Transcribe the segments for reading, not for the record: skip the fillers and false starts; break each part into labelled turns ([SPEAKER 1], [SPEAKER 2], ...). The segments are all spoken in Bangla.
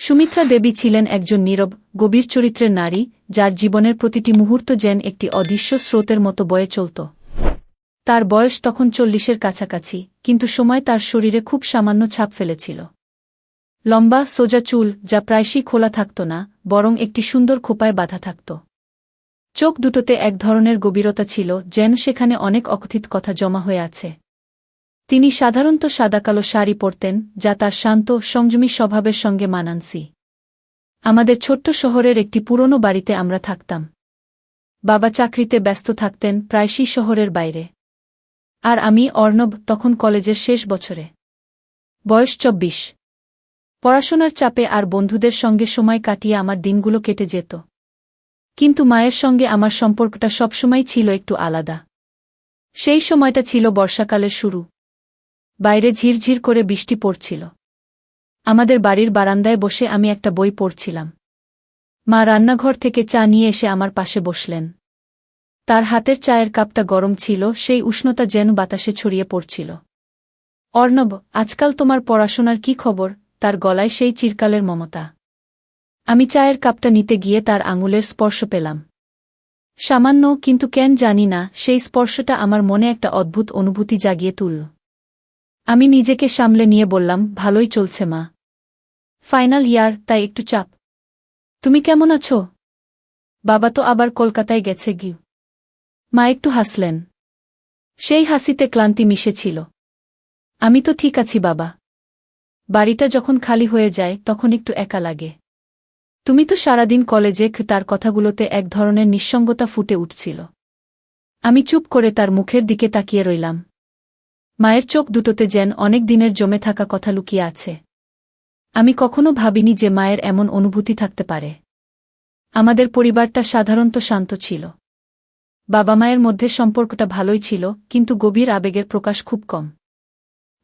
[SPEAKER 1] সুমিত্রা দেবী ছিলেন একজন নীরব, গভীর চরিত্রের নারী, যার জীবনের প্রতিটি মুহূর্ত যেন একটি অদৃশ্য স্রোতের মতো বয়ে চলত। তার বয়স তখন 40-এর কাছাকাছি, কিন্তু সময় তার শরীরে খুব সামান্য ছাপ ফেলেছিল। লম্বা, সোজা চুল, যা প্রায়শই খোলা থাকত না, বরং একটি সুন্দর খোঁপায় বাঁধা থাকত। চোখ দুটোতে এক ধরনের গভীরতা ছিল, যেন সেখানে অনেক অকথিত কথা জমা হয়ে আছে। তিনি সাধারণত সাদাকালো শাড়ি পরতেন, যা তার শান্ত, সংযমী স্বভাবের সঙ্গে মানানসি। আমাদের ছোট্ট শহরের একটি পুরনো বাড়িতে আমরা থাকতাম। বাবা চাকরিতে ব্যস্ত থাকতেন, প্রায়শই শহরের বাইরে। আর আমি, অর্ণব, তখন কলেজের শেষ বছরে। বয়স 24। পড়াশোনার চাপে আর বন্ধুদের সঙ্গে সময় কাটিয়ে আমার দিনগুলো কেটে যেত। কিন্তু মায়ের সঙ্গে আমার সম্পর্কটা সবসময় ছিল একটু আলাদা। সেই সময়টা ছিল বর্ষাকালের শুরু। বাইরে ঝিরঝির করে বৃষ্টি পড়ছিল। আমাদের বাড়ির বারান্দায় বসে আমি একটা বই পড়ছিলাম। মা রান্নাঘর থেকে চা নিয়ে এসে আমার পাশে বসলেন। তার হাতের চায়ের কাপটা গরম ছিল, সেই উষ্ণতা যেন বাতাসে ছড়িয়ে পড়ছিল। অর্ণব, আজকাল তোমার পড়াশোনার কি খবর? তার গলায় সেই চিরকালের মমতা। আমি চায়ের কাপটা নিতে গিয়ে তার আঙুলের স্পর্শ পেলাম। সামান্য, কিন্তু কেন জানি না, সেই স্পর্শটা আমার মনে একটা অদ্ভুত অনুভূতি জাগিয়ে তুলল। আমি নিজেকে সামলে নিয়ে বললাম, ভালোই চলছে মা। ফাইনাল ইয়ার, তাই একটু চাপ। তুমি কেমন আছো? বাবা তো আবার কলকাতায় গেছে গিয়ে। মা একটু হাসলেন। সেই হাসিতে ক্লান্তি মিশেছিল। আমি তো ঠিক আছি বাবা। বাড়িটা যখন খালি হয়ে যায় তখন একটু একা লাগে। তুমি তো সারাদিন কলেজে। তার কথাগুলোতে এক ধরনের নিঃসঙ্গতা ফুটে উঠছিল। আমি চুপ করে তার মুখের দিকে তাকিয়ে রইলাম। মায়ের চোখ দুটোতে যেন অনেক দিনের জমে থাকা কথা লুকিয়ে আছে। আমি কখনো ভাবিনি যে মায়ের এমন অনুভূতি থাকতে পারে। আমাদের পরিবারটা সাধারণত শান্ত ছিল। বাবা মায়ের মধ্যে সম্পর্কটা ভালোই ছিল, কিন্তু গভীর আবেগের প্রকাশ খুব কম।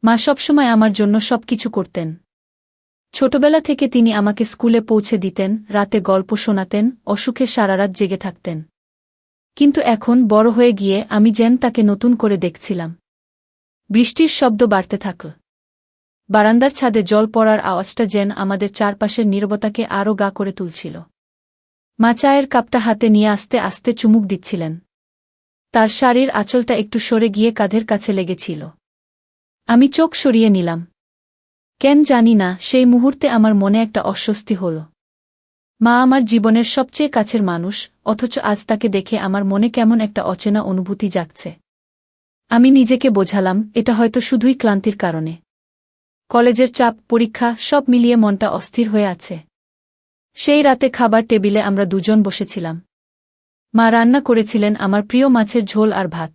[SPEAKER 1] মা সবসময় আমার জন্য সবকিছু করতেন। ছোটবেলা থেকে তিনি আমাকে স্কুলে পৌঁছে দিতেন, রাতে গল্প শোনাতেন, অসুখে সারারাত জেগে থাকতেন। কিন্তু এখন, বড় হয়ে গিয়ে, আমি যেন তাকে নতুন করে দেখছিলাম। বৃষ্টির শব্দ বাড়তে থাকল। বারান্দার ছাদে জল পড়ার আওয়াজটা যেন আমাদের চারপাশের নীরবতাকে আরও গা করে তুলছিল। মা চায়ের কাপটা হাতে নিয়ে আস্তে আস্তে চুমুক দিচ্ছিলেন। তার শাড়ির আঁচলটা একটু সরে গিয়ে কাঁধের কাছে লেগেছিল। আমি চোখ সরিয়ে নিলাম। কেন জানি না, সেই মুহূর্তে আমার মনে একটা অস্বস্তি হল। মা আমার জীবনের সবচেয়ে কাছের মানুষ, অথচ আজ তাকে দেখে আমার মনে কেমন একটা অচেনা অনুভূতি জাগছে। আমি নিজেকে বোঝালাম, এটা হয়তো শুধুই ক্লান্তির কারণে। কলেজের চাপ, পরীক্ষা, সব মিলিয়ে মনটা অস্থির হয়ে আছে। সেই রাতে খাবার টেবিলে আমরা দুজন বসেছিলাম। মা রান্না করেছিলেন আমার প্রিয় মাছের ঝোল আর ভাত।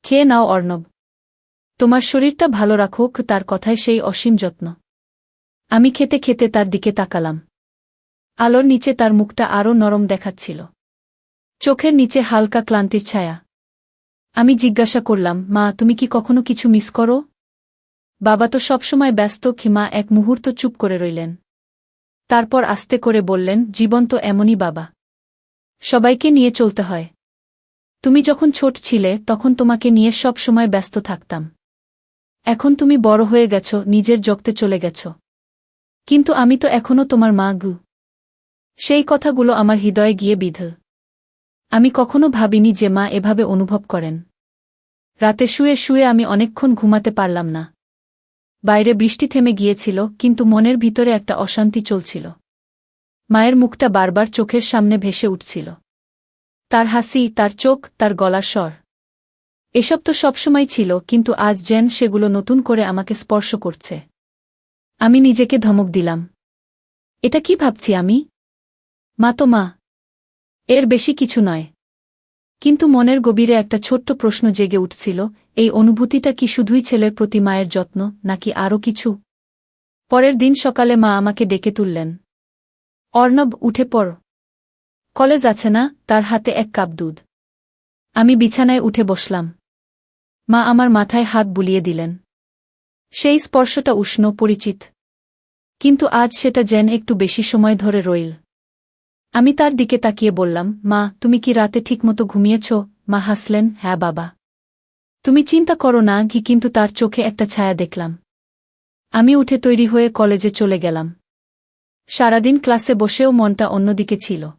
[SPEAKER 1] খেয়ে নাও অর্ণব। তোমার শরীরটা ভালো রাখুক, তার কথায় সেই অসীম যত্ন। আমি খেতে খেতে তার দিকে তাকালাম। আলোর নিচে তার মুখটা আরও নরম দেখাচ্ছিল। চোখের নিচে হালকা ক্লান্তির ছায়া। আমি জিজ্ঞাসা করলাম, মা, তুমি কি কখনো কিছু মিস করো? বাবা তো সবসময় ব্যস্ত। মা এক মুহূর্ত চুপ করে রইলেন। তারপর আস্তে করে বললেন, জীবন তো এমনই বাবা। সবাইকে নিয়ে চলতে হয়। তুমি যখন ছোট ছিলে তখন তোমাকে নিয়ে সব সময় ব্যস্ত থাকতাম। এখন তুমি বড় হয়ে গেছ, নিজের জগতে চলে গেছ। কিন্তু আমি তো এখনও তোমার মা গু। সেই কথাগুলো আমার হৃদয়ে গিয়ে বিঁধল। আমি কখনো ভাবিনি যে মা এভাবে অনুভব করেন। রাতে শুয়ে শুয়ে আমি অনেকক্ষণ ঘুমাতে পারলাম না। বাইরে বৃষ্টি থেমে গিয়েছিল, কিন্তু মনের ভিতরে একটা অশান্তি চলছিল। মায়ের মুখটা বারবার চোখের সামনে ভেসে উঠছিল। তার হাসি, তার চোখ, তার গলার স্বর। এসব তো সবসময় ছিল, কিন্তু আজ যেন সেগুলো নতুন করে আমাকে স্পর্শ করছে। আমি নিজেকে ধমক দিলাম। এটা কি ভাবছি আমি? মা তো মা। এর বেশি কিছু নয়। কিন্তু মনের গভীরে একটা ছোট্ট প্রশ্ন জেগে উঠছিল, এই অনুভূতিটা কি শুধুই ছেলের প্রতি মায়ের যত্ন, নাকি আরও কিছু? পরের দিন সকালে মা আমাকে ডেকে তুললেন। অর্ণব, উঠে পড়। কলেজ আছে না? তার হাতে এক কাপ দুধ। আমি বিছানায় উঠে বসলাম। মা আমার মাথায় হাত বুলিয়ে দিলেন। সেই স্পর্শটা উষ্ণ, পরিচিত। কিন্তু আজ সেটা যেন একটু বেশি সময় ধরে রইল। আমি তার দিকে তাকিয়ে বললাম, মা, তুমি কি রাতে ঠিকমতো ঘুমিয়েছ? মা হাসলেন, হ্যাঁ বাবা। তুমি চিন্তা করো না। কিন্তু তার চোখে একটা ছায়া দেখলাম। আমি উঠে তৈরি হয়ে কলেজে চলে গেলাম। সারাদিন ক্লাসে বসেও মনটা অন্যদিকে ছিল।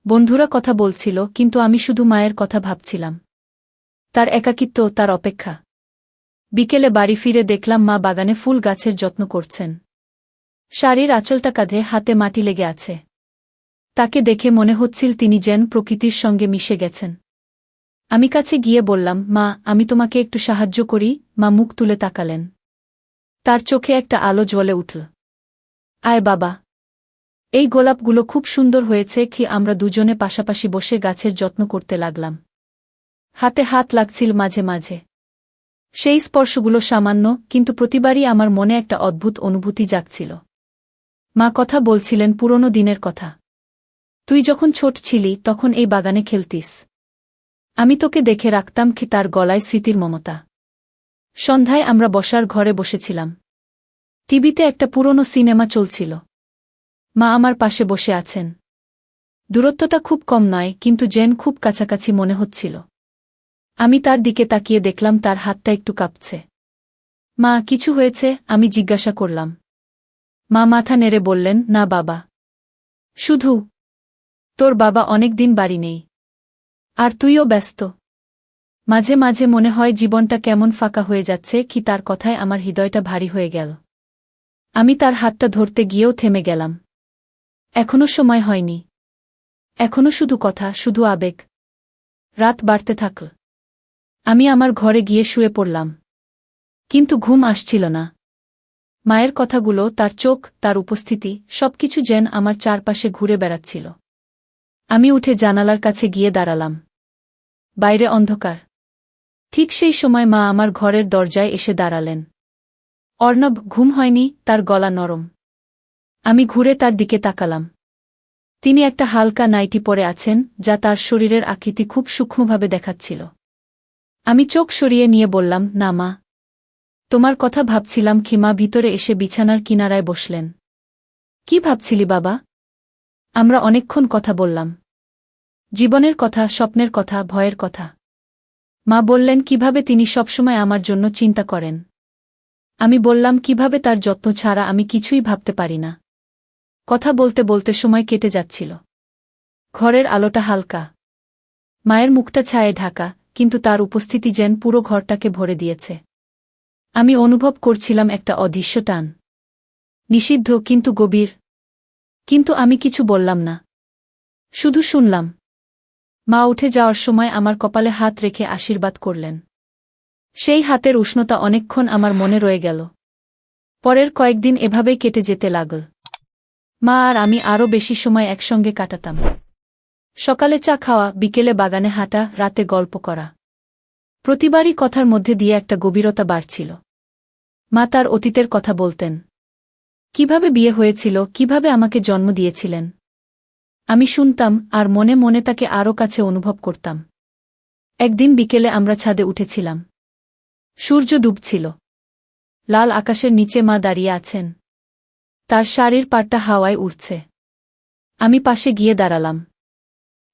[SPEAKER 1] বন্ধুরা কথা বলছিল, কিন্তু আমি শুধু মায়ের কথা ভাবছিলাম। তার একাকিত্ব, তার অপেক্ষা। বিকেলে বাড়ি ফিরে দেখলাম মা বাগানে ফুল গাছের যত্ন করছেন। শাড়ির আঁচলটা কাঁধে, হাতে মাটি লেগে আছে। তাকে দেখে মনে হচ্ছিল তিনি যেন প্রকৃতির সঙ্গে মিশে গেছেন। আমি কাছে গিয়ে বললাম, মা, আমি তোমাকে একটু সাহায্য করি। মা মুখ তুলে তাকালেন। তার চোখে একটা আলো জ্বলে উঠল। আয় বাবা, এই গোলাপগুলো খুব সুন্দর হয়েছে কি? আমরা দুজনে পাশাপাশি বসে গাছের যত্ন করতে লাগলাম। হাতে হাত লাগছিল মাঝে মাঝে। সেই স্পর্শগুলো সামান্য, কিন্তু প্রতিবারই আমার মনে একটা অদ্ভুত অনুভূতি জাগছিল। মা কথা বলছিলেন পুরনো দিনের কথা। তুই যখন ছোট ছিলি তখন এই বাগানে খেলতিস। আমি তোকে দেখে রাখতাম কি তার গলায় স্মৃতির মমতা। সন্ধ্যায় আমরা বসার ঘরে বসেছিলাম। টিভিতে একটা পুরনো সিনেমা চলছিল। মা আমার পাশে বসে আছেন। দূরত্বটা খুব কম নয়, কিন্তু যেন খুব কাছাকাছি মনে হচ্ছিল। আমি তার দিকে তাকিয়ে দেখলাম তার হাতটা একটু কাঁপছে। মা, কিছু হয়েছে? আমি জিজ্ঞাসা করলাম। মা মাথা নেড়ে বললেন, না বাবা। শুধু তোর বাবা অনেক দিন বাড়ি নেই। আর তুইও ব্যস্ত। মাঝে মাঝে মনে হয় জীবনটা কেমন ফাঁকা হয়ে যাচ্ছে কি? তার কথায় আমার হৃদয়টা ভারী হয়ে গেল। আমি তার হাতটা ধরতে গিয়েও থেমে গেলাম। এখনো সময় হয়নি। এখনো শুধু কথা, শুধু আবেগ। রাত বাড়তে থাকল। আমি আমার ঘরে গিয়ে শুয়ে পড়লাম। কিন্তু ঘুম আসছিল না। মায়ের কথাগুলো, তার চোখ, তার উপস্থিতি, সবকিছু যেন আমার চারপাশে ঘুরে বেড়াচ্ছিল। আমি উঠে জানালার কাছে গিয়ে দাঁড়ালাম। বাইরে অন্ধকার। ঠিক সেই সময় মা আমার ঘরের দরজায় এসে দাঁড়ালেন। অর্ণব, ঘুম হয়নি? তার গলা নরম। আমি ঘুরে তার দিকে তাকালাম। তিনি একটা হালকা নাইটি পরে আছেন, যা তার শরীরের আকৃতি খুব সূক্ষ্মভাবে দেখাচ্ছিল। আমি চোখ সরিয়ে নিয়ে বললাম, না মা। তোমার কথা ভাবছিলাম। মা ভিতরে এসে বিছানার কিনারায় বসলেন। কি ভাবছিলি বাবা? আমরা অনেকক্ষণ কথা বললাম। জীবনের কথা, স্বপ্নের কথা, ভয়ের কথা। মা বললেন কিভাবে তিনি সবসময় আমার জন্য চিন্তা করেন। আমি বললাম কিভাবে তার যত্ন ছাড়া আমি কিছুই ভাবতে পারি না। কথা বলতে বলতে সময় কেটে যাচ্ছিল। ঘরের আলোটা হালকা। মায়ের মুখটা ছায়ে ঢাকা, কিন্তু তার উপস্থিতি যেন পুরো ঘরটাকে ভরে দিয়েছে। আমি অনুভব করছিলাম একটা অদৃশ্য টান। নিষিদ্ধ কিন্তু গভীর। কিন্তু আমি কিছু বললাম না। শুধু শুনলাম। মা উঠে যাওয়ার সময় আমার কপালে হাত রেখে আশীর্বাদ করলেন। সেই হাতের উষ্ণতা অনেকক্ষণ আমার মনে রয়ে গেল। পরের কয়েকদিন এভাবেই কেটে যেতে লাগল। মা আর আমি আরও বেশি সময় একসঙ্গে কাটাতাম। সকালে চা খাওয়া, বিকেলে বাগানে হাঁটা, রাতে গল্প করা। প্রতিবারই কথার মধ্যে দিয়ে একটা গভীরতা বাড়ছিল। মা তার অতীতের কথা বলতেন। কিভাবে বিয়ে হয়েছিল, কিভাবে আমাকে জন্ম দিয়েছিলেন। আমি শুনতাম, আর মনে মনে তাকে আরও কাছে অনুভব করতাম। একদিন বিকেলে আমরা ছাদে উঠেছিলাম। সূর্য ডুবছিল। লাল আকাশের নিচে মা দাঁড়িয়ে আছেন। তার শাড়ির পাড়টা হাওয়ায় উড়ছে। আমি পাশে গিয়ে দাঁড়ালাম।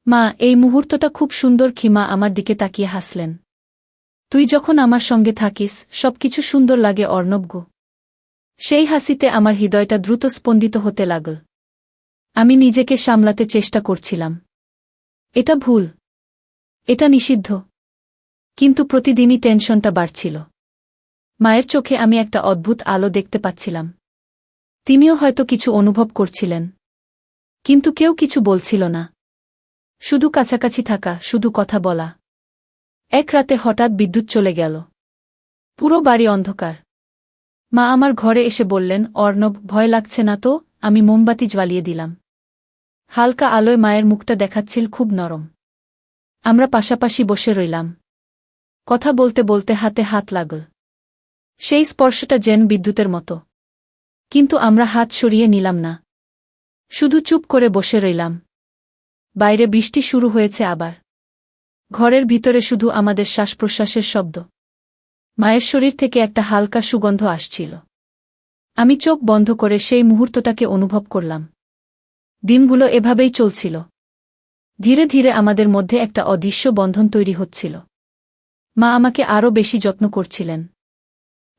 [SPEAKER 1] মা, এই মুহূর্তটা খুব সুন্দর। মা আমার দিকে তাকিয়ে হাসলেন। তুই যখন আমার সঙ্গে থাকিস সবকিছু সুন্দর লাগে অর্ণব গো। সেই হাসিতে আমার হৃদয়টা দ্রুত স্পন্দিত হতে লাগল। আমি নিজেকে সামলাতে চেষ্টা করছিলাম। এটা ভুল। এটা নিষিদ্ধ। কিন্তু প্রতিদিনই টেনশনটা বাড়ছিল। মায়ের চোখে আমি একটা অদ্ভুত আলো দেখতে পাচ্ছিলাম। তিনিও হয়তো কিছু অনুভব করছিলেন। কিন্তু কেউ কিছু বলছিল না। শুধু কাছাকাছি থাকা, শুধু কথা বলা। এক রাতে হঠাৎ বিদ্যুৎ চলে গেল। পুরো বাড়ি অন্ধকার। মা আমার ঘরে এসে বললেন, অর্ণব, ভয় লাগছে না তো? আমি মোমবাতি জ্বালিয়ে দিলাম। হালকা আলোয় মায়ের মুখটা দেখাচ্ছিল খুব নরম। আমরা পাশাপাশি বসে রইলাম। কথা বলতে বলতে হাতে হাত লাগল। সেই স্পর্শটা যেন বিদ্যুতের মতো। কিন্তু আমরা হাত সরিয়ে নিলাম না। শুধু চুপ করে বসে রইলাম। বাইরে বৃষ্টি শুরু হয়েছে আবার। ঘরের ভিতরে শুধু আমাদের শ্বাসপ্রশ্বাসের শব্দ। মায়ের শরীর থেকে একটা হালকা সুগন্ধ আসছিল। আমি চোখ বন্ধ করে সেই মুহূর্তটাকে অনুভব করলাম। দিনগুলো এভাবেই চলছিল। ধীরে ধীরে আমাদের মধ্যে একটা অদৃশ্য বন্ধন তৈরি হচ্ছিল। মা আমাকে আরও বেশি যত্ন করছিলেন।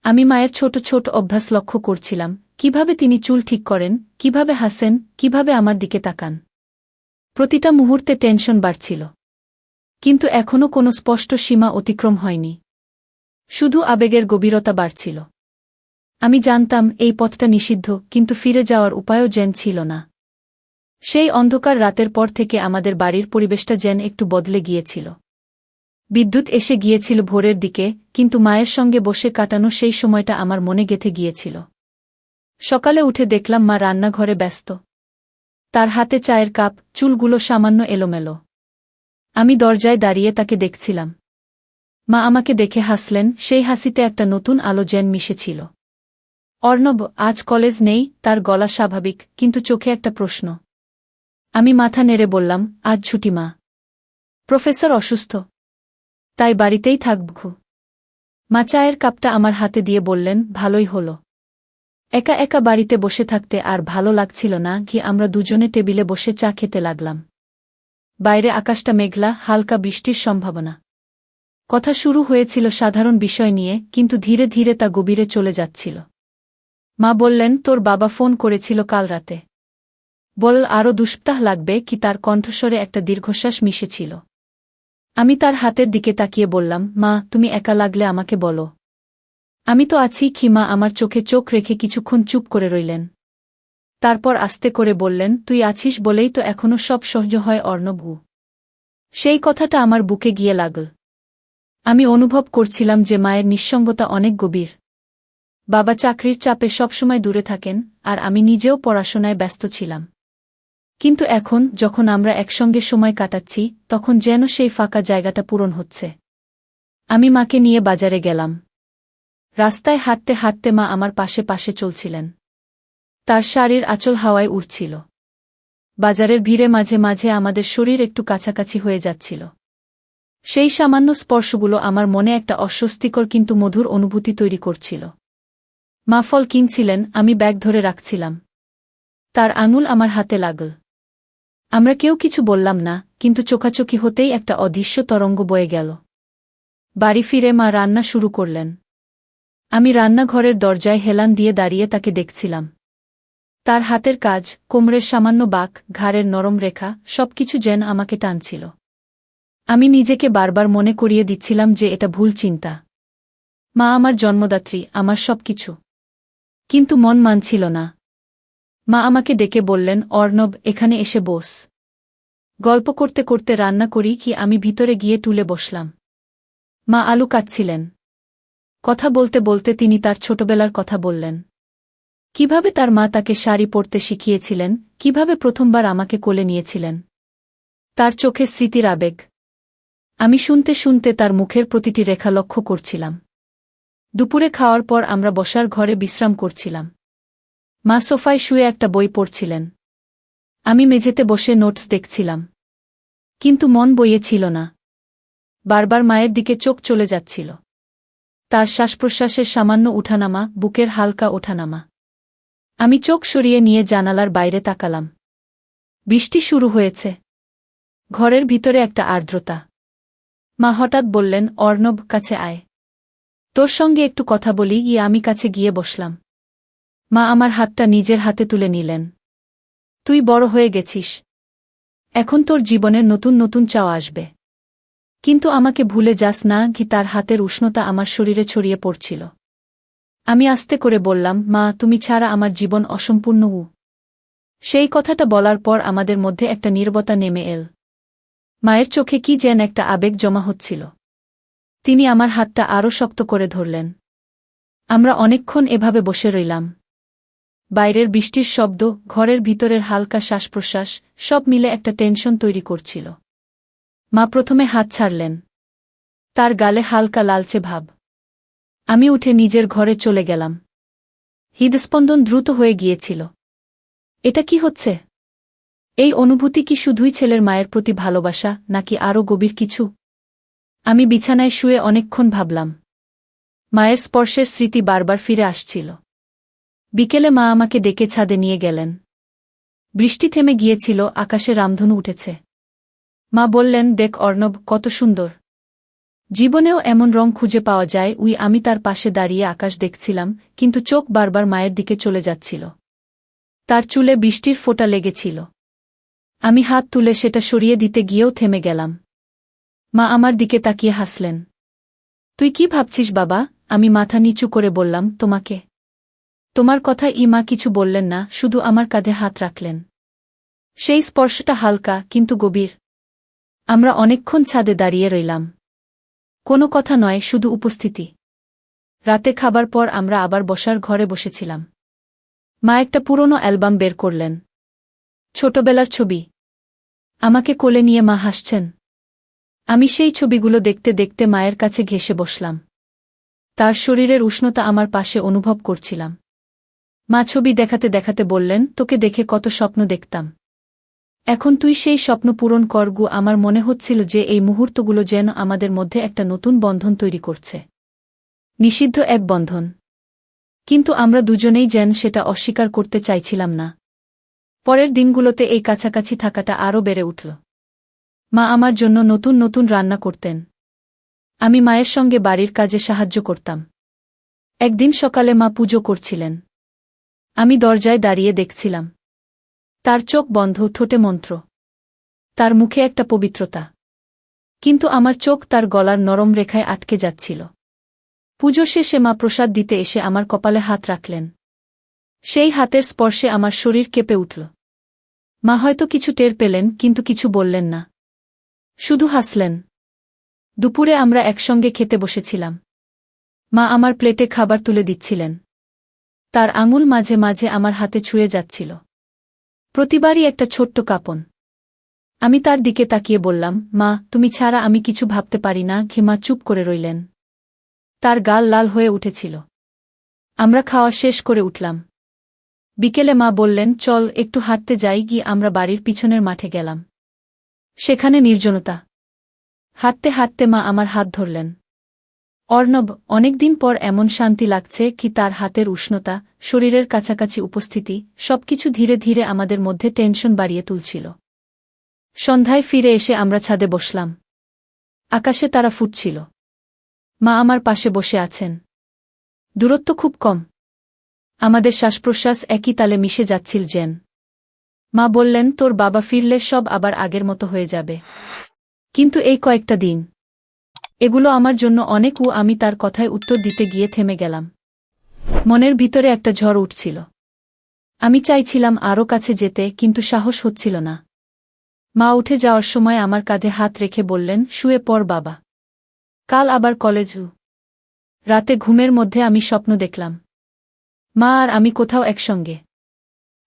[SPEAKER 1] আমি মায়ের ছোট ছোট অভ্যাস লক্ষ্য করছিলাম, কিভাবে তিনি চুল ঠিক করেন, কিভাবে হাসেন, কিভাবে আমার দিকে তাকান। প্রতিটা মুহূর্তে টেনশন বাড়ছিল। কিন্তু এখনও কোনো স্পষ্ট সীমা অতিক্রম হয়নি। শুধু আবেগের গভীরতা বাড়ছিল। আমি জানতাম এই পথটা নিষিদ্ধ, কিন্তু ফিরে যাওয়ার উপায়ও যেন ছিল না। সেই অন্ধকার রাতের পর থেকে আমাদের বাড়ির পরিবেশটা যেন একটু বদলে গিয়েছিল। বিদ্যুৎ এসে গিয়েছিল ভোরের দিকে, কিন্তু মায়ের সঙ্গে বসে কাটানো সেই সময়টা আমার মনে গেঁথে গিয়েছিল। সকালে উঠে দেখলাম মা রান্নাঘরে ব্যস্ত। তার হাতে চায়ের কাপ, চুলগুলো সামান্য এলোমেলো। আমি দরজায় দাঁড়িয়ে তাকে দেখছিলাম। মা আমাকে দেখে হাসলেন, সেই হাসিতে একটা নতুন আলো যেন মিশেছিল। অর্ণব, আজ কলেজ নেই, তার গলা স্বাভাবিক, কিন্তু চোখে একটা প্রশ্ন। আমি মাথা নেড়ে বললাম, আজ ছুটি মা। প্রফেসর অসুস্থ, তাই বাড়িতেই থাকব। মা চায়ের কাপটা আমার হাতে দিয়ে বললেন, ভালোই হলো। একা একা বাড়িতে বসে থাকতে আর ভালো লাগছিল না, কি আমরা দুজনে টেবিলে বসে চা খেতে লাগলাম। বাইরে আকাশটা মেঘলা, হালকা বৃষ্টির সম্ভাবনা। কথা শুরু হয়েছিল সাধারণ বিষয় নিয়ে, কিন্তু ধীরে ধীরে তা গভীরে চলে যাচ্ছিল। মা বললেন, তোর বাবা ফোন করেছিল কাল রাতে। বল আরও 2 সপ্তাহ লাগবে, কি তার কণ্ঠস্বরে একটা দীর্ঘশ্বাস মিশেছিল। আমি তার হাতের দিকে তাকিয়ে বললাম, মা, তুমি একা লাগলে আমাকে বলো। আমি তো আছি কি। মা আমার চোখে চোখ রেখে কিছুক্ষণ চুপ করে রইলেন। তারপর আস্তে করে বললেন, তুই আছিস বলেই তো এখনো সব সহ্য হয় অর্ণব। সেই কথাটা আমার বুকে গিয়ে লাগল। আমি অনুভব করছিলাম যে মায়ের নিঃসঙ্গতা অনেক গভীর। বাবা চাকরির চাপে সবসময় দূরে থাকেন, আর আমি নিজেও পড়াশোনায় ব্যস্ত ছিলাম। কিন্তু এখন যখন আমরা একসঙ্গে সময় কাটাচ্ছি, তখন যেন সেই ফাঁকা জায়গাটা পূরণ হচ্ছে। আমি মাকে নিয়ে বাজারে গেলাম। রাস্তায় হাঁটতে হাঁটতে মা আমার পাশে পাশে চলছিলেন। তার শাড়ির আঁচল হাওয়ায় উড়ছিল। বাজারের ভিড়ে মাঝে মাঝে আমাদের শরীর একটু কাছাকাছি হয়ে যাচ্ছিল। সেই সামান্য স্পর্শগুলো আমার মনে একটা অস্বস্তিকর কিন্তু মধুর অনুভূতি তৈরি করছিল। মা ফল কিনছিলেন, আমি ব্যাগ ধরে রাখছিলাম। তার আঙুল আমার হাতে লাগল। আমরা কেউ কিছু বললাম না, কিন্তু চোখাচোখি হতেই একটা অদৃশ্য তরঙ্গ বয়ে গেল। বাড়ি ফিরে মা রান্না শুরু করলেন। আমি রান্নাঘরের দরজায় হেলান দিয়ে দাঁড়িয়ে তাকে দেখছিলাম। তার হাতের কাজ, কোমরের সামান্য বাঁক, ঘাড়ের নরম রেখা, সবকিছু যেন আমাকে টানছিল। আমি নিজেকে বারবার মনে করিয়ে দিচ্ছিলাম যে এটা ভুল চিন্তা। মা আমার জন্মদাত্রী, আমার সবকিছু। কিন্তু মন মানছিল না। মা আমাকে ডেকে বললেন, অর্ণব, এখানে এসে বস। গল্প করতে করতে রান্না করি কি। আমি ভিতরে গিয়ে টুলে বসলাম। মা আলু কাটছিলেন। কথা বলতে বলতে তিনি তার ছোটবেলার কথা বললেন। কিভাবে তার মা তাকে শাড়ি পরতে শিখিয়েছিলেন, কিভাবে প্রথমবার আমাকে কোলে নিয়েছিলেন। তার চোখে স্মৃতির আবেগ। আমি শুনতে শুনতে তার মুখের প্রতিটি রেখা লক্ষ্য করছিলাম। দুপুরে খাওয়ার পর আমরা বসার ঘরে বিশ্রাম করছিলাম। মা সোফায় শুয়ে একটা বই পড়ছিলেন। আমি মেঝেতে বসে নোটস দেখছিলাম। কিন্তু মন বইয়ে ছিল না। বারবার মায়ের দিকে চোখ চলে যাচ্ছিল। তার শ্বাসপ্রশ্বাসের সামান্য উঠানামা, বুকের হালকা ওঠানামা। আমি চোখ সরিয়ে নিয়ে জানালার বাইরে তাকালাম। বৃষ্টি শুরু হয়েছে। ঘরের ভিতরে একটা আর্দ্রতা। মা হঠাৎ বললেন, অর্ণব, কাছে আয়। তোর সঙ্গে একটু কথা বলি। আমি কাছে গিয়ে বসলাম। মা আমার হাতটা নিজের হাতে তুলে নিলেন। তুই বড় হয়ে গেছিস। এখন তোর জীবনের নতুন নতুন চাওয়া আসবে। কিন্তু আমাকে ভুলে যাস না। তার হাতের উষ্ণতা আমার শরীরে ছড়িয়ে পড়ছিল। আমি আস্তে করে বললাম, মা, তুমি ছাড়া আমার জীবন অসম্পূর্ণ। সেই কথাটা বলার পর আমাদের মধ্যে একটা নীরবতা নেমে এল। মায়ের চোখে কি যেন একটা আবেগ জমা হচ্ছিল। তিনি আমার হাতটা আরও শক্ত করে ধরলেন। আমরা অনেকক্ষণ এভাবে বসে রইলাম। বাইরের বৃষ্টির শব্দ, ঘরের ভিতরের হালকা শ্বাসপ্রশ্বাস, সব মিলে একটা টেনশন তৈরি করছিল। মা প্রথমে হাত ছাড়লেন। তার গালে হালকা লালচে ভাব। আমি উঠে নিজের ঘরে চলে গেলাম। হৃদস্পন্দন দ্রুত হয়ে গিয়েছিল। এটা কি হচ্ছে? এই অনুভূতি কি শুধুই ছেলের মায়ের প্রতি ভালোবাসা, নাকি আরও গভীর কিছু? আমি বিছানায় শুয়ে অনেকক্ষণ ভাবলাম। মায়ের স্পর্শের স্মৃতি বারবার ফিরে আসছিল। বিকেলে মা আমাকে ডেকে ছাদে নিয়ে গেলেন। বৃষ্টি থেমে গিয়েছিল, আকাশে রামধনু উঠেছে। মা বললেন, দেখ অর্ণব, কত সুন্দর। জীবনেও এমন রং খুঁজে পাওয়া যায়। আমি তার পাশে দাঁড়িয়ে আকাশ দেখছিলাম, কিন্তু চোখ বারবার মায়ের দিকে চলে যাচ্ছিল। তার চুলে বৃষ্টির ফোঁটা লেগেছিল। আমি হাত তুলে সেটা সরিয়ে দিতে গিয়েও থেমে গেলাম। মা আমার দিকে তাকিয়ে হাসলেন। তুই কি ভাবছিস বাবা? আমি মাথা নিচু করে বললাম, তোমাকে। তোমার কথা। মা কিছু বললেন না, শুধু আমার কাঁধে হাত রাখলেন। সেই স্পর্শটা হালকা কিন্তু গভীর। আমরা অনেকক্ষণ ছাদে দাঁড়িয়ে রইলাম। কোনো কথা নয়, শুধু উপস্থিতি। রাতে খাবার পর আমরা আবার বসার ঘরে বসেছিলাম। মা একটা পুরনো অ্যালবাম বের করলেন। ছোটবেলার ছবি। আমাকে কোলে নিয়ে মা হাসছেন। আমি সেই ছবিগুলো দেখতে দেখতে মায়ের কাছে ঘেঁষে বসলাম। তার শরীরের উষ্ণতা আমার পাশে অনুভব করছিলাম। মা ছবি দেখাতে দেখাতে বললেন, তোকে দেখে কত স্বপ্ন দেখতাম। এখন তুই সেই স্বপ্ন পূরণ কর। আমার মনে হচ্ছিল যে এই মুহূর্তগুলো যেন আমাদের মধ্যে একটা নতুন বন্ধন তৈরি করছে। নিষিদ্ধ এক বন্ধন। কিন্তু আমরা দুজনেই যেন সেটা অস্বীকার করতে চাইছিলাম না। পরের দিনগুলোতে এই কাছাকাছি থাকাটা আরও বেড়ে উঠল। মা আমার জন্য নতুন নতুন রান্না করতেন। আমি মায়ের সঙ্গে বাড়ির কাজে সাহায্য করতাম। একদিন সকালে মা পুজো করছিলেন। আমি দরজায় দাঁড়িয়ে দেখছিলাম। তার চোখ বন্ধ, ঠোঁটে মন্ত্র। তার মুখে একটা পবিত্রতা। কিন্তু আমার চোখ তার গলার নরম রেখায় আটকে যাচ্ছিল। পুজো শেষে মা প্রসাদ দিতে এসে আমার কপালে হাত রাখলেন। সেই হাতের স্পর্শে আমার শরীর কেঁপে উঠল। মা হয়তো কিছু টের পেলেন, কিন্তু কিছু বললেন না। শুধু হাসলেন। দুপুরে আমরা একসঙ্গে খেতে বসেছিলাম। মা আমার প্লেটে খাবার তুলে দিচ্ছিলেন। তার আঙুল মাঝে মাঝে আমার হাতে ছুঁয়ে যাচ্ছিল। প্রতিবারই একটা ছোট্ট কাঁপন। আমি তার দিকে তাকিয়ে বললাম, মা, তুমি ছাড়া আমি কিছু ভাবতে পারি না। মা চুপ করে রইলেন। তার গাল লাল হয়ে উঠেছিল। আমরা খাওয়া শেষ করে উঠলাম। বিকেলে মা বললেন, চল একটু হাঁটতে যাই। আমরা বাড়ির পিছনের মাঠে গেলাম। সেখানে নির্জনতা। হাঁটতে হাঁটতে মা আমার হাত ধরলেন। অর্ণব, অনেকদিন পর এমন শান্তি লাগছে। তার হাতের উষ্ণতা, শরীরের কাছাকাছি উপস্থিতি, সবকিছু ধীরে ধীরে আমাদের মধ্যে টেনশন বাড়িয়ে তুলছিল। সন্ধ্যায় ফিরে এসে আমরা ছাদে বসলাম। আকাশে তারা ফুটছিল। মা আমার পাশে বসে আছেন। দূরত্ব খুব কম। আমাদের শ্বাসপ্রশ্বাস একই তালে মিশে যাচ্ছিল যেন। মা বললেন, তোর বাবা ফিরলে সব আবার আগের মতো হয়ে যাবে। কিন্তু এই কয়েকটা দিন, এগুলো আমার জন্য অনেক। আমি তার কথায় উত্তর দিতে গিয়ে থেমে গেলাম। মনের ভিতরে একটা ঝড় উঠছিল। আমি চাইছিলাম আরও কাছে যেতে, কিন্তু সাহস হচ্ছিল না। মা উঠে যাওয়ার সময় আমার কাঁধে হাত রেখে বললেন, শুয়ে পড় বাবা। কাল আবার কলেজ। রাতে ঘুমের মধ্যে আমি স্বপ্ন দেখলাম। মা আর আমি কোথাও একসঙ্গে।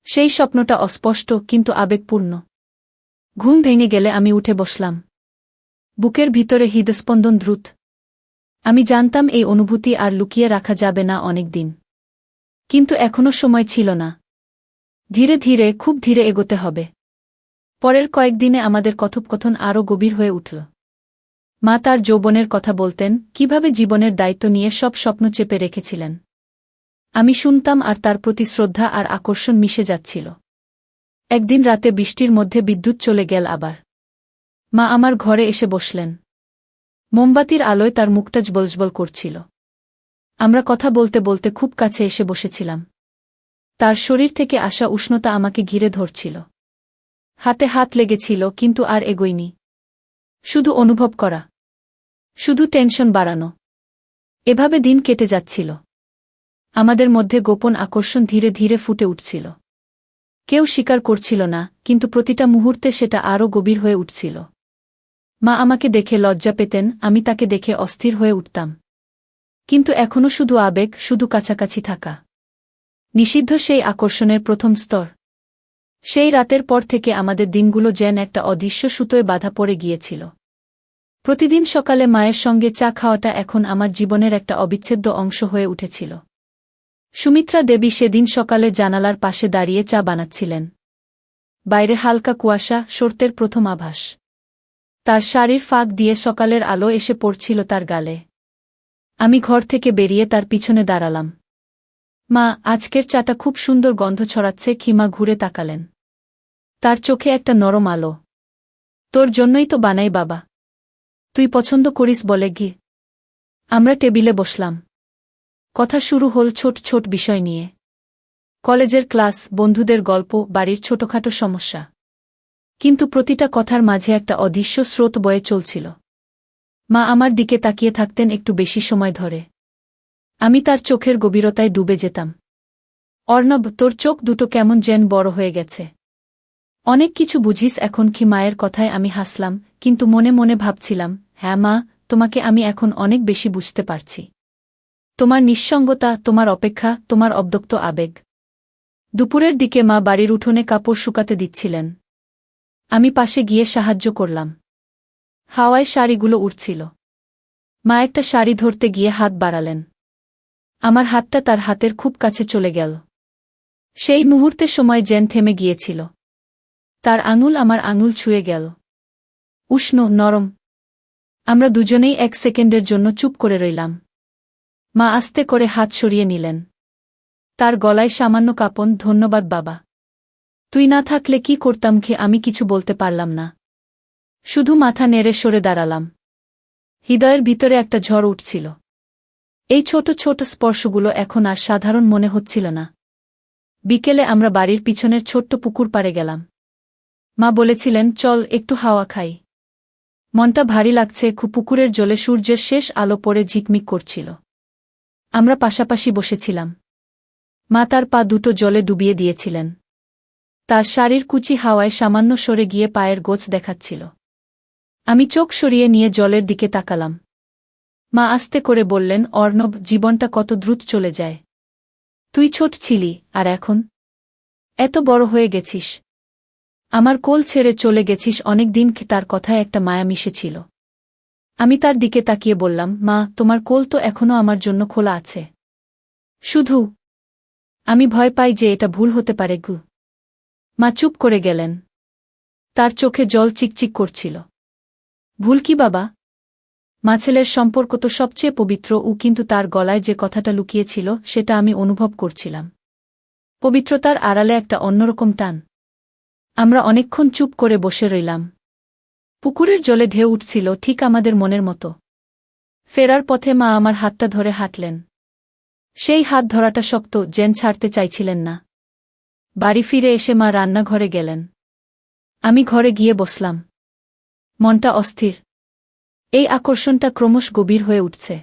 [SPEAKER 1] সেই স্বপ্নটা অস্পষ্ট কিন্তু আবেগপূর্ণ। ঘুম ভেঙে গেলে আমি উঠে বসলাম। বুকের ভিতরে হৃদস্পন্দন দ্রুত। আমি জানতাম এই অনুভূতি আর লুকিয়ে রাখা যাবে না অনেক দিন। কিন্তু এখনো সময় ছিল না। ধীরে ধীরে, খুব ধীরে এগোতে হবে। পরের কয়েকদিনে আমাদের কথোপকথন আরও গভীর হয়ে উঠল। মা তার যৌবনের কথা বলতেন, কিভাবে জীবনের দায়িত্ব নিয়ে সব স্বপ্ন চেপে রেখেছিলেন। আমি শুনতাম, আর তার প্রতি শ্রদ্ধা আর আকর্ষণ মিশে যাচ্ছিল। একদিন রাতে বৃষ্টির মধ্যে বিদ্যুৎ চলে গেল আবার। মা আমার ঘরে এসে বসলেন। মোমবাতির আলোয় তার মুখটা জ্বলজ্বল করছিল। আমরা কথা বলতে বলতে খুব কাছে এসে বসেছিলাম। তার শরীর থেকে আসা উষ্ণতা আমাকে ঘিরে ধরছিল। হাতে হাত লেগেছিল, কিন্তু আর এগোইনি। শুধু অনুভব করা। শুধু টেনশন বাড়ানো। এভাবে দিন কেটে যাচ্ছিল। আমাদের মধ্যে গোপন আকর্ষণ ধীরে ধীরে ফুটে উঠছিল। কেউ স্বীকার করছিল না, কিন্তু প্রতিটা মুহূর্তে সেটা আরও গভীর হয়ে উঠছিল। মা আমাকে দেখে লজ্জা পেতেন, আমি তাকে দেখে অস্থির হয়ে উঠতাম। কিন্তু এখনও শুধু আবেগ, শুধু কাছাকাছি থাকা। নিষিদ্ধ সেই আকর্ষণের প্রথম স্তর। সেই রাতের পর থেকে আমাদের দিনগুলো যেন একটা অদৃশ্য সুতোয় বাঁধা পড়ে গিয়েছিল। প্রতিদিন সকালে মায়ের সঙ্গে চা খাওয়াটা এখন আমার জীবনের একটা অবিচ্ছেদ্য অংশ হয়ে উঠেছিল। সুমিত্রা দেবী সেদিন সকালে জানালার পাশে দাঁড়িয়ে চা বানাচ্ছিলেন। বাইরে হালকা কুয়াশা, শরতের প্রথম আভাস। তার শাড়ির ফাঁক দিয়ে সকালের আলো এসে পড়ছিল তার গালে। আমি ঘর থেকে বেরিয়ে তার পিছনে দাঁড়ালাম। মা, আজকের চাটা খুব সুন্দর গন্ধ ছড়াচ্ছে। মা ঘুরে তাকালেন। তার চোখে একটা নরম আলো। তোর জন্যই তো বানাই বাবা। তুই পছন্দ করিস বলে গি। আমরা টেবিলে বসলাম। কথা শুরু হল ছোট ছোট বিষয় নিয়ে। কলেজের ক্লাস, বন্ধুদের গল্প, বাড়ির ছোটখাটো সমস্যা। কিন্তু প্রতিটা কথার মাঝে একটা অদৃশ্য স্রোত বয়ে চলছিল। মা আমার দিকে তাকিয়ে থাকতেন একটু বেশি সময় ধরে। আমি তার চোখের গভীরতায় ডুবে যেতাম। অর্ণব, তোর চোখ দুটো কেমন যেন বড় হয়ে গেছে। অনেক কিছু বুঝিস এখন কি? মায়ের কথায় আমি হাসলাম, কিন্তু মনে মনে ভাবছিলাম, হ্যাঁ মা, তোমাকে আমি এখন অনেক বেশি বুঝতে পারছি। তোমার নিঃসঙ্গতা, তোমার অপেক্ষা, তোমার অব্যক্ত আবেগ। দুপুরের দিকে মা বাড়ির উঠোনে কাপড় শুকাতে দিচ্ছিলেন। আমি পাশে গিয়ে সাহায্য করলাম। হাওয়ায় শাড়িগুলো উড়ছিল। মা একটা শাড়ি ধরতে গিয়ে হাত বাড়ালেন। আমার হাতটা তার হাতের খুব কাছে চলে গেল। সেই মুহূর্তে সময় যেন থেমে গিয়েছিল। তার আঙুল আমার আঙুল ছুঁয়ে গেল। উষ্ণ, নরম। আমরা দুজনেই 1 সেকেন্ডের জন্য চুপ করে রইলাম। মা আস্তে করে হাত সরিয়ে নিলেন। তার গলায় সামান্য কাঁপন, ধন্যবাদ বাবা। তুই না থাকলে কি করতাম? আমি কিছু বলতে পারলাম না। শুধু মাথা নেড়ে সরে দাঁড়ালাম। হৃদয়ের ভিতরে একটা ঝড় উঠছিল। এই ছোট ছোট স্পর্শগুলো এখন আর সাধারণ মনে হচ্ছিল না। বিকেলে আমরা বাড়ির পিছনের ছোট্ট পুকুর পাড়ে গেলাম। মা বলেছিলেন, চল একটু হাওয়া খাই। মনটা ভারী লাগছে। পুকুরের জলে সূর্যের শেষ আলো পড়ে ঝিকমিক করছিল। আমরা পাশাপাশি বসেছিলাম। মা তার পা দুটো জলে ডুবিয়ে দিয়েছিলেন। তার শাড়ির কুচি হাওয়ায় সামান্য সরে গিয়ে পায়ের গোছ দেখাচ্ছিল। আমি চোখ সরিয়ে নিয়ে জলের দিকে তাকালাম। মা আস্তে করে বললেন, অর্ণব, জীবনটা কত দ্রুত চলে যায়। তুই ছোট ছিলি, আর এখন এত বড় হয়ে গেছিস। আমার কোল ছেড়ে চলে গেছিস অনেক দিন। তার কথায় একটা মায়া মিশেছিল। আমি তার দিকে তাকিয়ে বললাম, মা, তোমার কোল তো এখনো আমার জন্য খোলা আছে। শুধু আমি ভয় পাই যে এটা ভুল হতে পারে গু। মা চুপ করে গেলেন। তার চোখে জল চিকচিক করছিল। ভুল কি বাবা? মা ছেলের সম্পর্ক তো সবচেয়ে পবিত্র। কিন্তু তার গলায় যে কথাটা লুকিয়েছিল সেটা আমি অনুভব করছিলাম। পবিত্রতার আড়ালে একটা অন্যরকম টান। আমরা অনেকক্ষণ চুপ করে বসে রইলাম। পুকুরের জলে ঢেউ উঠছিল ঠিক আমাদের মনের মতো। ফেরার পথে মা আমার হাতটা ধরে হাঁটলেন। সেই হাত ধরাটা শক্ত, যেন ছাড়তে চাইছিলেন না। বাড়ি ফিরে এসে মা রান্নাঘরে গেলেন। আমি ঘরে গিয়ে বসলাম। মনটা অস্থির। এই আকর্ষণটা ক্রমশ গভীর হয়ে উঠছে।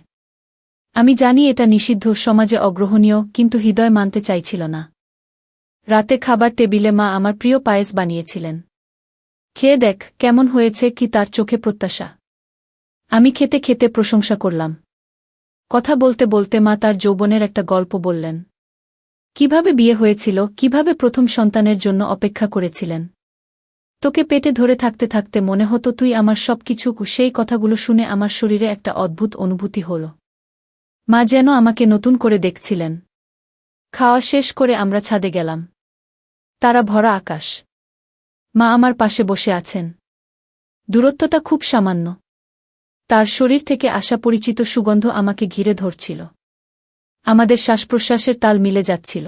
[SPEAKER 1] আমি জানি এটা নিষিদ্ধ, সমাজে অগ্রহণীয়, কিন্তু হৃদয় মানতে চাইছিল না। রাতে খাবার টেবিলে মা আমার প্রিয় পায়েস বানিয়েছিলেন। খেয়ে দেখ কেমন হয়েছে। কি তার চোখে প্রত্যাশা। আমি খেতে খেতে প্রশংসা করলাম। কথা বলতে বলতে মা তার যৌবনের একটা গল্প বললেন। কিভাবে বিয়ে হয়েছিল, কিভাবে প্রথম সন্তানের জন্য অপেক্ষা করেছিলেন। তোকে পেটে ধরে থাকতে থাকতে মনে হতো তুই আমার সবকিছু। সেই কথাগুলো শুনে আমার শরীরে একটা অদ্ভুত অনুভূতি হল। মা যেন আমাকে নতুন করে দেখছিলেন। খাওয়া শেষ করে আমরা ছাদে গেলাম। তারা ভরা আকাশ। মা আমার পাশে বসে আছেন। দূরত্বটা খুব সামান্য। তার শরীর থেকে আসা পরিচিত সুগন্ধ আমাকে ঘিরে ধরছিল। আমাদের শ্বাসপ্রশ্বাসের তাল মিলে যাচ্ছিল।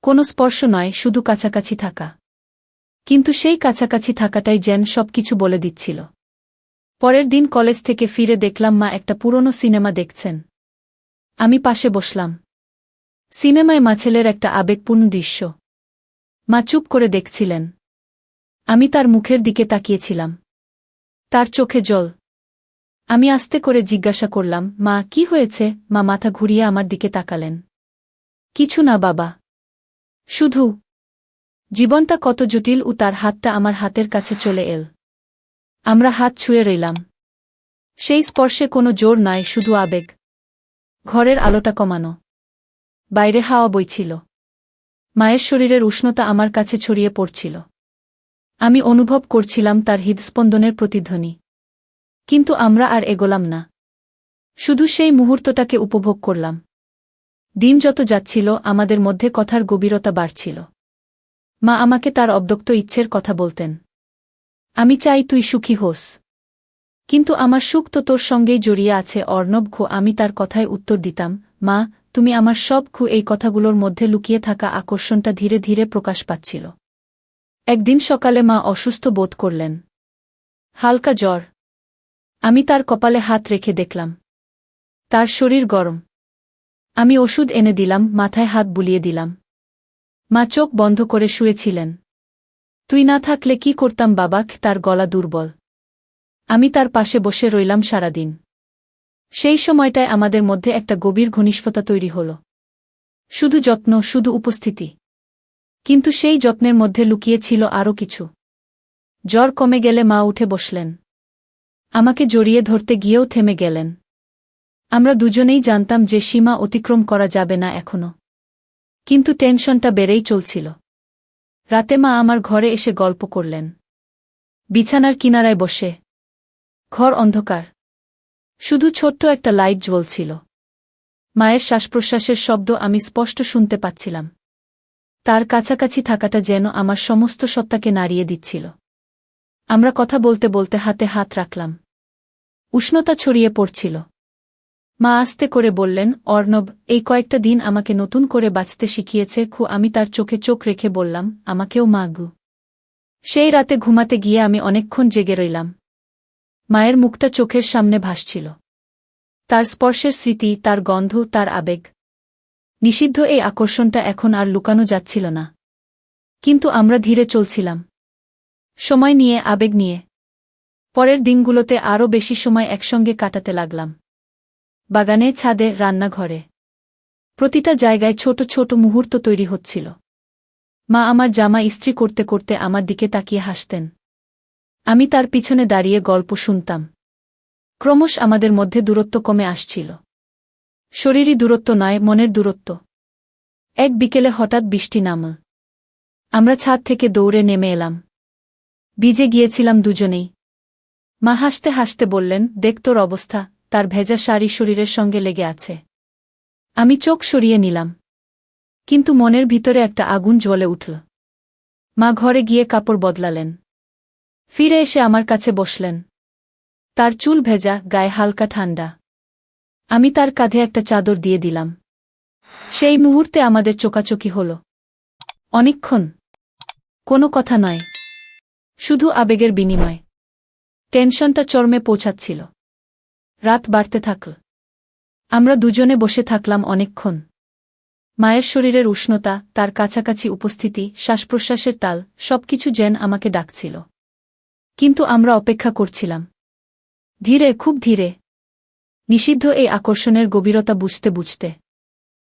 [SPEAKER 1] কোনো স্পর্শ নয়, শুধু কাছাকাছি থাকা। কিন্তু সেই কাছাকাছি থাকাটাই যেন সবকিছু বলে দিচ্ছিল। পরের দিন কলেজ থেকে ফিরে দেখলাম মা একটা পুরনো সিনেমা দেখছেন। আমি পাশে বসলাম। সিনেমায় মা ছেলের একটা আবেগপূর্ণ দৃশ্য। মা চুপ করে দেখছিলেন। আমি তার মুখের দিকে তাকিয়েছিলাম। তার চোখে জল। আমি আস্তে করে জিজ্ঞাসা করলাম, মা, কি হয়েছে? মা মাথা ঘুরিয়ে আমার দিকে তাকালেন। কিছু না বাবা। শুধু জীবনটা কত জটিল। তার হাতটা আমার হাতের কাছে চলে এল। আমরা হাত ছুঁয়ে রইলাম। সেই স্পর্শে কোনো জোর নয়, শুধু আবেগ। ঘরের আলোটা কমানো। বাইরে হাওয়া বইছিল। মায়ের শরীরের উষ্ণতা আমার কাছে ছড়িয়ে পড়ছিল। আমি অনুভব করছিলাম তার হৃদস্পন্দনের প্রতিধ্বনি। কিন্তু আমরা আর এগোলাম না। শুধু সেই মুহূর্তটাকে উপভোগ করলাম। দিন যত যাচ্ছিল আমাদের মধ্যে কথার গভীরতা বাড়ছিল। মা আমাকে তার অব্যক্ত ইচ্ছের কথা বলতেন। আমি চাই তুই সুখী হোস। কিন্তু আমার সুখ তো তোর সঙ্গেই জড়িয়ে আছে অর্ণব। আমি তার কথায় উত্তর দিতাম, মা, তুমি আমার সব। এই কথাগুলোর মধ্যে লুকিয়ে থাকা আকর্ষণটা ধীরে ধীরে প্রকাশ পাচ্ছিল। একদিন সকালে মা অসুস্থ বোধ করলেন। হালকা জ্বর। আমি তার কপালে হাত রেখে দেখলাম তার শরীর গরম। আমি ওষুধ এনে দিলাম, মাথায় হাত বুলিয়ে দিলাম। মা চোখ বন্ধ করে শুয়েছিলেন। তুই না থাকলে কি করতাম বাবা? তার গলা দুর্বল। আমি তার পাশে বসে রইলাম সারাদিন। সেই সময়টায় আমাদের মধ্যে একটা গভীর ঘনিষ্ঠতা তৈরি হল। শুধু যত্ন, শুধু উপস্থিতি। কিন্তু সেই যত্নের মধ্যে লুকিয়ে ছিল আরও কিছু। জ্বর কমে গেলে মা উঠে বসলেন। আমাকে জড়িয়ে ধরতে গিয়েও থেমে গেলেন। আমরা দুজনেই জানতাম যে সীমা অতিক্রম করা যাবে না এখনো। কিন্তু টেনশনটা বেড়েই চলছিল। রাতে মা আমার ঘরে এসে গল্প করলেন। বিছানার কিনারায় বসে। ঘর অন্ধকার। শুধু ছোট্ট একটা লাইট জ্বলছিল। মায়ের শ্বাসপ্রশ্বাসের শব্দ আমি স্পষ্ট শুনতে পাচ্ছিলাম। তার কাছাকাছি থাকাটা যেন আমার সমস্ত সত্তাকে নাড়িয়ে দিচ্ছিল। আমরা কথা বলতে বলতে হাতে হাত রাখলাম। উষ্ণতা ছড়িয়ে পড়ছিল। মা আস্তে করে বললেন, অর্ণব, এই কয়েকটা দিন আমাকে নতুন করে বাঁচতে শিখিয়েছে। আমি তার চোখে চোখ রেখে বললাম, আমাকেও মা গু। সেই রাতে ঘুমাতে গিয়ে আমি অনেকক্ষণ জেগে রইলাম। মায়ের মুখটা চোখের সামনে ভাসছিল। তার স্পর্শের স্মৃতি, তার গন্ধ, তার আবেগ। নিষিদ্ধ এই আকর্ষণটা এখন আর লুকানো যাচ্ছিল না। কিন্তু আমরা ধীরে চলছিলাম। সময় নিয়ে, আবেগ নিয়ে। পরের দিনগুলোতে আরও বেশি সময় একসঙ্গে কাটাতে লাগলাম। বাগানে, ছাদে, রান্নাঘরে। প্রতিটা জায়গায় ছোট ছোট মুহূর্ত তৈরি হচ্ছিল। মা আমার জামা ইস্ত্রি করতে করতে আমার দিকে তাকিয়ে হাসতেন। আমি তার পিছনে দাঁড়িয়ে গল্প শুনতাম। ক্রমশ আমাদের মধ্যে দূরত্ব কমে আসছিল। শরীরী দূরত্ব নয়, মনের দূরত্ব। এক বিকেলে হঠাৎ বৃষ্টি নামল। আমরা ছাদ থেকে দৌড়ে নেমে এলাম। ভিজে গিয়েছিলাম দুজনেই। মা হাসতে হাসতে বললেন, দেখ তোর অবস্থা। তার ভেজা শাড়ি শরীরের সঙ্গে লেগে আছে। আমি চোখ সরিয়ে নিলাম। কিন্তু মনের ভিতরে একটা আগুন জ্বলে উঠল। মা ঘরে গিয়ে কাপড় বদলালেন। ফিরে এসে আমার কাছে বসলেন। তার চুল ভেজা, গায়ে হালকা ঠান্ডা। আমি তার কাঁধে একটা চাদর দিয়ে দিলাম। সেই মুহূর্তে আমাদের চোকাচোকি হল। অনেকক্ষণ। কোনো কথা নয়। শুধু আবেগের বিনিময়। টেনশনটা চরমে পৌঁছাচ্ছিল। রাত বাড়তে থাকল। আমরা দুজনে বসে থাকলাম অনেকক্ষণ। মায়ের শরীরের উষ্ণতা, তার কাছাকাছি উপস্থিতি, শ্বাসপ্রশ্বাসের তাল, সবকিছু যেন আমাকে ডাকছিল। কিন্তু আমরা অপেক্ষা করছিলাম। ধীরে, খুব ধীরে। নিষিদ্ধ এই আকর্ষণের গভীরতা বুঝতে বুঝতে।